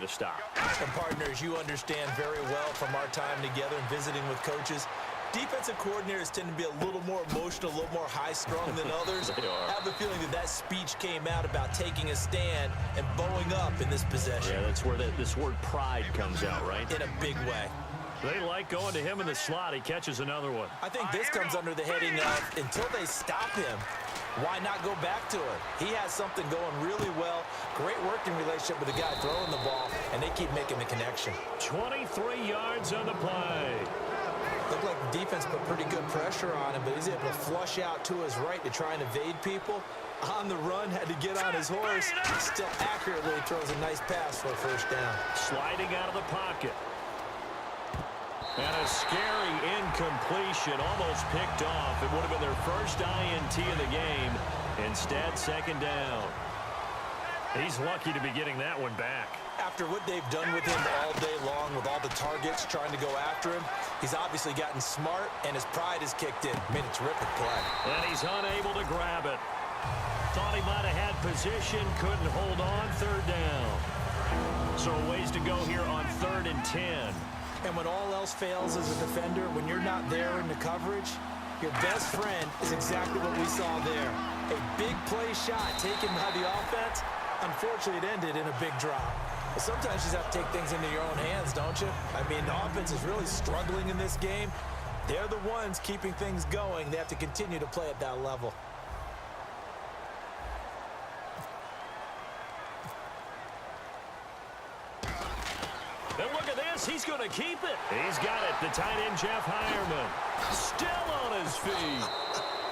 a stop. And partners, you understand very well from our time together and visiting with coaches, defensive coordinators tend to be a little more emotional, a little more high-strung than others. They are. I have a feeling that speech came out about taking a stand and bowing up in this possession. Yeah, that's where this word pride comes out, right? In a big way. They like going to him in the slot. He catches another one. I think this comes under the heading of, until they stop him, why not go back to it? He has something going really well. Great working relationship with the guy throwing the ball, and they keep making the connection. 23 yards on the play. Looked like the defense put pretty good pressure on him, but he's able to flush out to his right to try and evade people. On the run, had to get on his horse. Still accurately throws a nice pass for a first down. Sliding out of the pocket. And a scary incompletion, almost picked off. It would have been their first INT of the game. Instead, second down. He's lucky to be getting that one back. After what they've done with him all day long, with all the targets trying to go after him, he's obviously gotten smart, and his pride has kicked in. Made a terrific play. And he's unable to grab it. Thought he might have had position, couldn't hold on, third down. So a ways to go here on 3rd and 10. And when all else fails as a defender, when you're not there in the coverage, your best friend is exactly what we saw there. A big play shot taken by the offense. Unfortunately, it ended in a big drop. But sometimes you just have to take things into your own hands, don't you? I mean, the offense is really struggling in this game. They're the ones keeping things going. They have to continue to play at that level. And look at this. He's going to keep it. He's got it. The tight end, Jeff Hireman, still on his feet.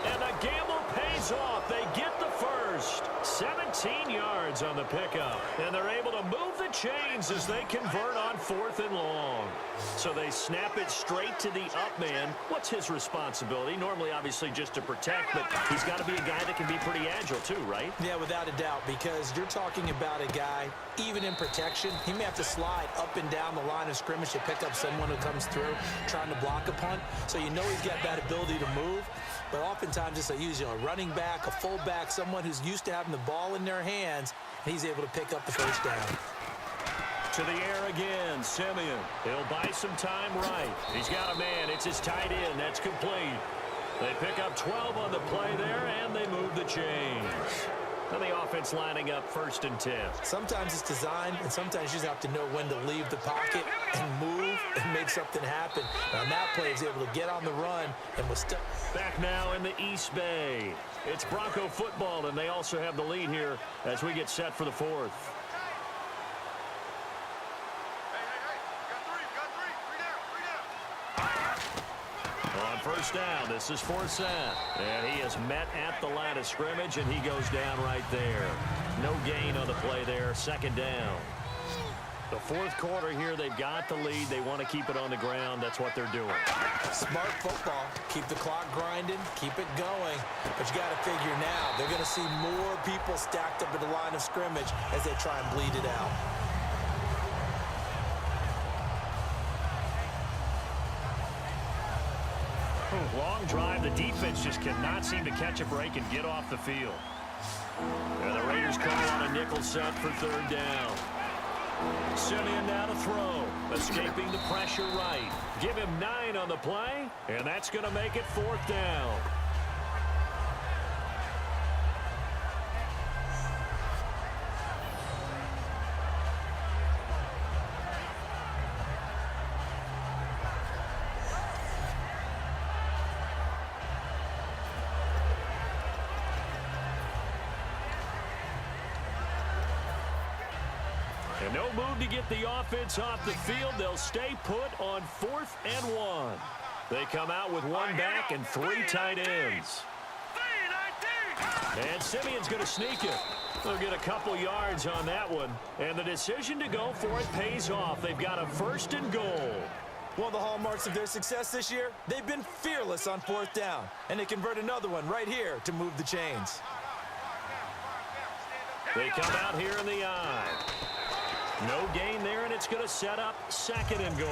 And the gamble pays off. They get the first. 17 yards on the pickup. And they're able to move the chains as they convert on 4th and long. So they snap it straight to the up man. What's his responsibility? Normally, obviously, just to protect, but he's got to be a guy that can be pretty agile too, right? Yeah, without a doubt, because you're talking about a guy, even in protection, he may have to slide up and down the line of scrimmage to pick up someone who comes through trying to block a punt. So you know he's got that ability to move. But oftentimes it's usually a running back, a fullback, someone who's used to having the ball in their hands, and he's able to pick up the first down. To the air again, Simeon. He'll buy some time right. He's got a man. It's his tight end. That's complete. They pick up 12 on the play there, and they move the chains. And the offense lining up 1st and 10. Sometimes it's designed, and sometimes you just have to know when to leave the pocket and move and make something happen. And on that play, he's able to get on the run and was still... Back now in the East Bay. It's Bronco football, and they also have the lead here as we get set for the 4th. On first down, this is Forsett. And he is met at the line of scrimmage, and he goes down right there. No gain on the play there, 2nd down. The 4th quarter here, they've got the lead. They want to keep it on the ground. That's what they're doing. Smart football. Keep the clock grinding. Keep it going. But you got to figure now, they're going to see more people stacked up at the line of scrimmage as they try and bleed it out. Long drive. The defense just cannot seem to catch a break and get off the field. And the Raiders call on a nickel set for 3rd down. Simeon now to throw. Escaping the pressure right. Give him 9 on the play, and that's going to make it 4th down. And no move to get the offense off the field. They'll stay put on 4th and 1. They come out with 1 back and 3 tight ends. And Simeon's going to sneak it. They'll get a couple yards on that one. And the decision to go for it pays off. They've got a 1st and goal. One of the hallmarks of their success this year, they've been fearless on 4th down. And they convert another one right here to move the chains. They come out here in the eye. No gain there, and it's going to set up 2nd and goal.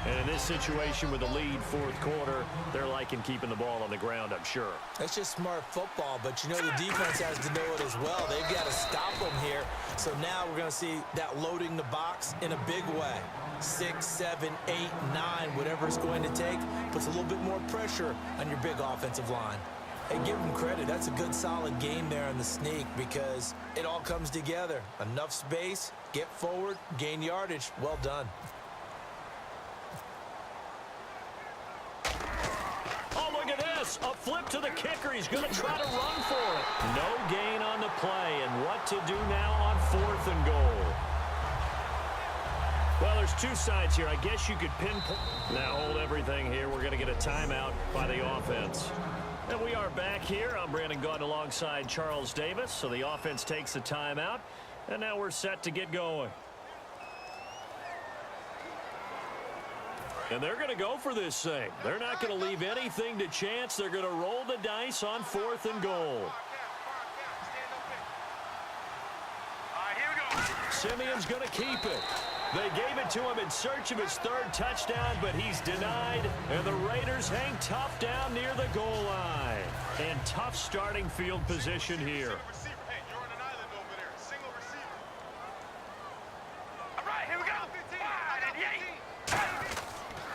And in this situation with a lead fourth quarter, they're liking keeping the ball on the ground, I'm sure. That's just smart football, but you know the defense has to know it as well. They've got to stop them here. So now we're going to see that loading the box in a big way. 6, 7, 8, 9, whatever it's going to take, puts a little bit more pressure on your big offensive line. Hey, give them credit. That's a good, solid game there on the sneak because it all comes together. Enough space, get forward, gain yardage. Well done. Oh, look at this. A flip to the kicker. He's going to try to run for it. No gain on the play. And what to do now on 4th and goal? Well, there's two sides here. I guess you could pinpoint. Now hold everything here. We're going to get a timeout by the offense. And we are back here. I'm Brandon Gaudin alongside Charles Davis. So the offense takes the timeout. And now we're set to get going. And they're going to go for this thing. They're not going to leave anything to chance. They're going to roll the dice on 4th and goal. Simeon's going to keep it. They gave it to him in search of his 3rd touchdown, but he's denied. And the Raiders hang tough down near the goal line. And tough starting field position here.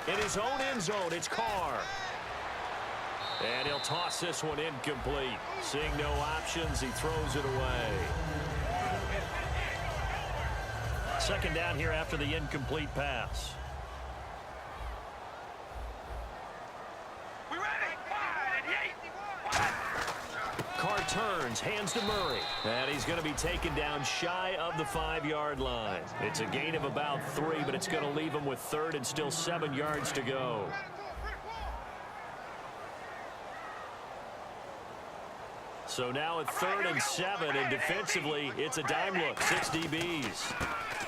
In his own end zone, it's Carr. And he'll toss this one incomplete. Seeing no options, he throws it away. 2nd down here after the incomplete pass. Carr turns, hands to Murray. And he's going to be taken down shy of the 5-yard line. It's a gain of about 3, but it's going to leave him with 3rd and still 7 yards to go. So now at 3rd and 7, and defensively, it's a dime look. 6 DBs.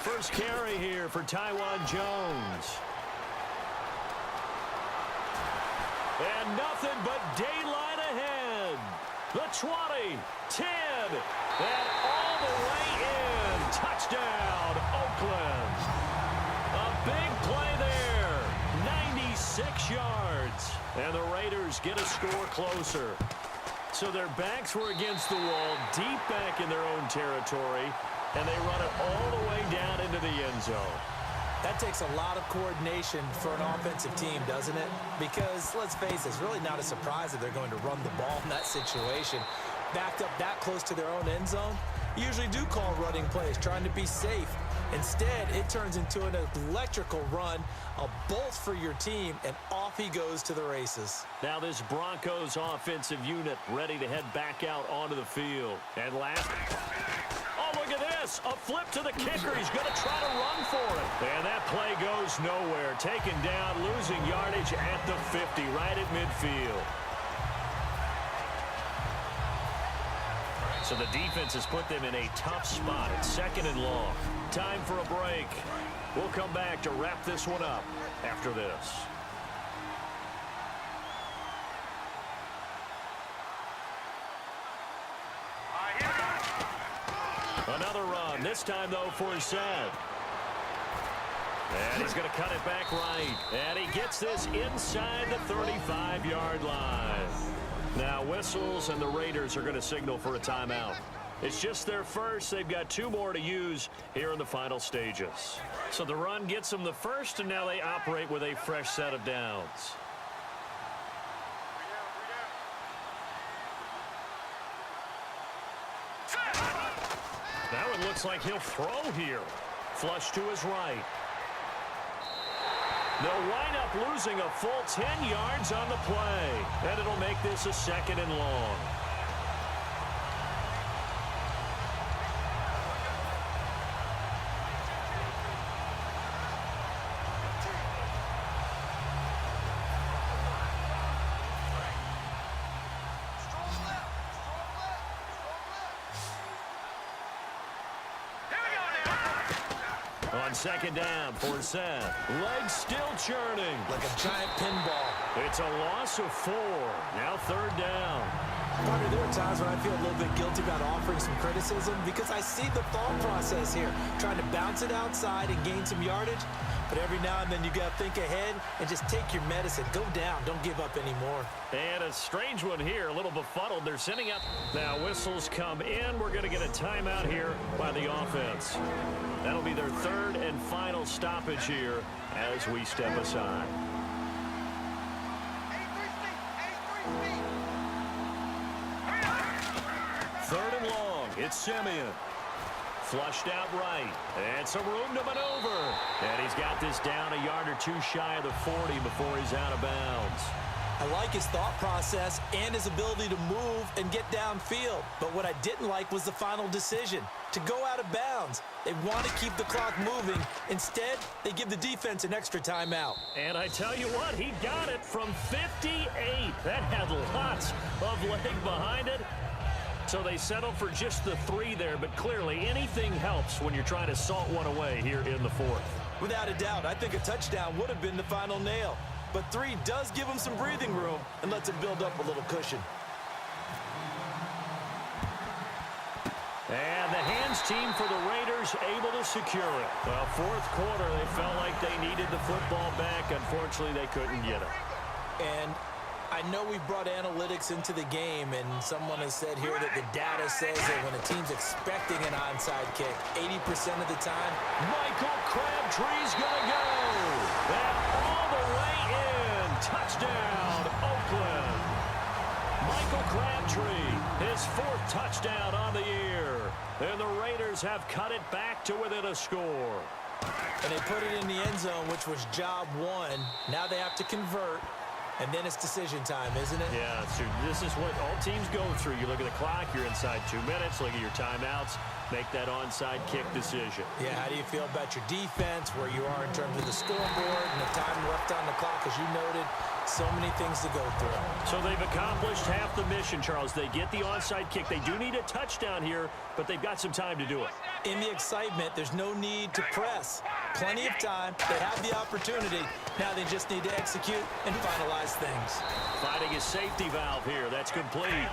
First carry here for Taiwan Jones. And nothing but daylight ahead. The 20, 10, and all the way in. Touchdown, Oakland. A big play there. 96 yards. And the Raiders get a score closer. So their backs were against the wall, deep back in their own territory, and they run it all the way down into the end zone. That takes a lot of coordination for an offensive team, doesn't it? Because, let's face it, it's really not a surprise that they're going to run the ball in that situation. Backed up that close to their own end zone, you usually do call running plays, trying to be safe. Instead, it turns into an electrical run, a bolt for your team, and off he goes to the races. Now this Broncos offensive unit ready to head back out onto the field. And last... Oh, look at this. A flip to the kicker. He's going to try to run for it. And that play goes nowhere. Taken down, losing yardage at the 50, right at midfield. So the defense has put them in a tough spot at 2nd and long. Time for a break. We'll come back to wrap this one up after this. Another run, this time, though, for Zed. And he's going to cut it back right. And he gets this inside the 35-yard line. Now whistles, and the Raiders are going to signal for a timeout. It's just their first. They've got 2 more to use here in the final stages. So the run gets them the first, and now they operate with a fresh set of downs. Now it looks like he'll throw here. Flush to his right. They'll wind up losing a full 10 yards on the play. And it'll make this a 2nd and long. On 2nd down for Seth. Legs still churning. Like a giant pinball. It's a loss of 4. Now 3rd down. Partner, there are times when I feel a little bit guilty about offering some criticism because I see the thought process here, trying to bounce it outside and gain some yardage. But every now and then you got to think ahead and just take your medicine. Go down. Don't give up anymore. And a strange one here, a little befuddled. They're sending up. Now whistles come in. We're going to get a timeout here by the offense. That'll be their third and final stoppage here as we step aside. Third and long. It's Simeon. Flushed out right. And some room to maneuver. And he's got this down a yard or two shy of the 40 before he's out of bounds. I like his thought process and his ability to move and get downfield. But what I didn't like was the final decision, to go out of bounds. They want to keep the clock moving. Instead, they give the defense an extra timeout. And I tell you what, he got it from 58. That had lots of leg behind it. So they settled for just the 3 there, but clearly anything helps when you're trying to salt one away here in the 4th. Without a doubt, I think a touchdown would have been the final nail. But 3 does give him some breathing room and lets him build up a little cushion. And the hands team for the Raiders able to secure it. Well, 4th quarter, they felt like they needed the football back. Unfortunately, they couldn't get it. And I know we brought analytics into the game, and someone has said here that the data says that when a team's expecting an onside kick, 80% of the time, Michael Crabtree's going to go. And all the way in. Touchdown, Oakland. Michael Crabtree, his 4th touchdown on the year. And the Raiders have cut it back to within a score. And they put it in the end zone, which was job 1. Now they have to convert. And then it's decision time, isn't it? Yeah, so this is what all teams go through. You look at the clock, you're inside 2 minutes, look at your timeouts, make that onside kick decision. Yeah, how do you feel about your defense, where you are in terms of the scoreboard and the time left on the clock, as you noted? So many things to go through. So they've accomplished half the mission, Charles. They get the onside kick. They do need a touchdown here, but they've got some time to do it. In the excitement, there's no need to press. Plenty of time. They have the opportunity. Now they just need to execute and finalize things. Finding a safety valve here. That's complete.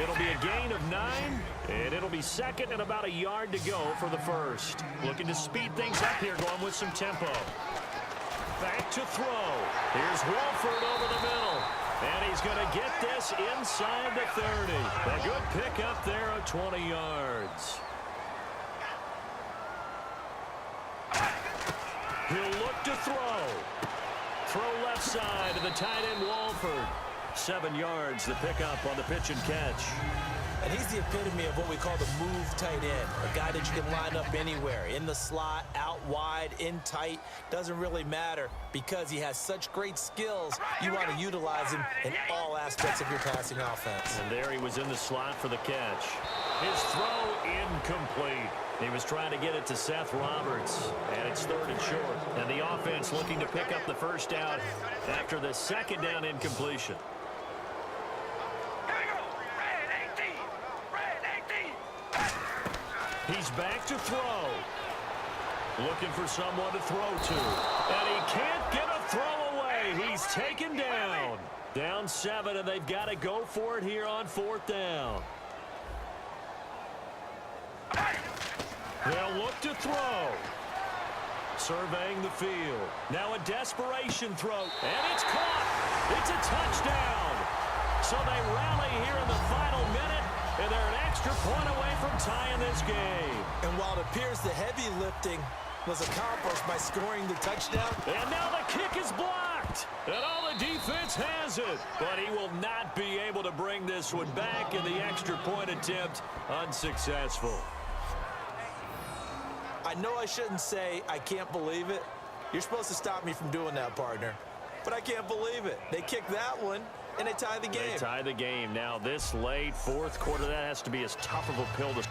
It'll be a gain of 9, and it'll be second and about a yard to go for the first. Looking to speed things up here, going with some tempo. Back to throw. Here's Wolford over the middle. And he's going to get this inside the 30. A good pickup there of 20 yards. He'll look to throw. Throw left side to the tight end, Wolford. 7 yards, the pickup on the pitch and catch. And he's the epitome of what we call the move tight end, a guy that you can line up anywhere, in the slot, out wide, in tight, doesn't really matter because he has such great skills. You want to utilize him in all aspects of your passing offense. And there he was in the slot for the catch. His throw incomplete. He was trying to get it to Seth Roberts, and it's 3rd and short. And the offense looking to pick up the first down after the second down incompletion. He's back to throw. Looking for someone to throw to. And he can't get a throw away. He's taken down. Down 7, and they've got to go for it here on 4th down. They'll look to throw. Surveying the field. Now a desperation throw. And it's caught. It's a touchdown. So they rally here in the final minute. And they're an extra point away from tying this game. And while it appears the heavy lifting was accomplished by scoring the touchdown. And now the kick is blocked. And all the defense has it. But he will not be able to bring this one back, in the extra point attempt unsuccessful. I know I shouldn't say I can't believe it. You're supposed to stop me from doing that, partner. But I can't believe it. They kicked that one, and they tie the game. They tie the game. Now this late 4th quarter, that has to be as tough of a pill to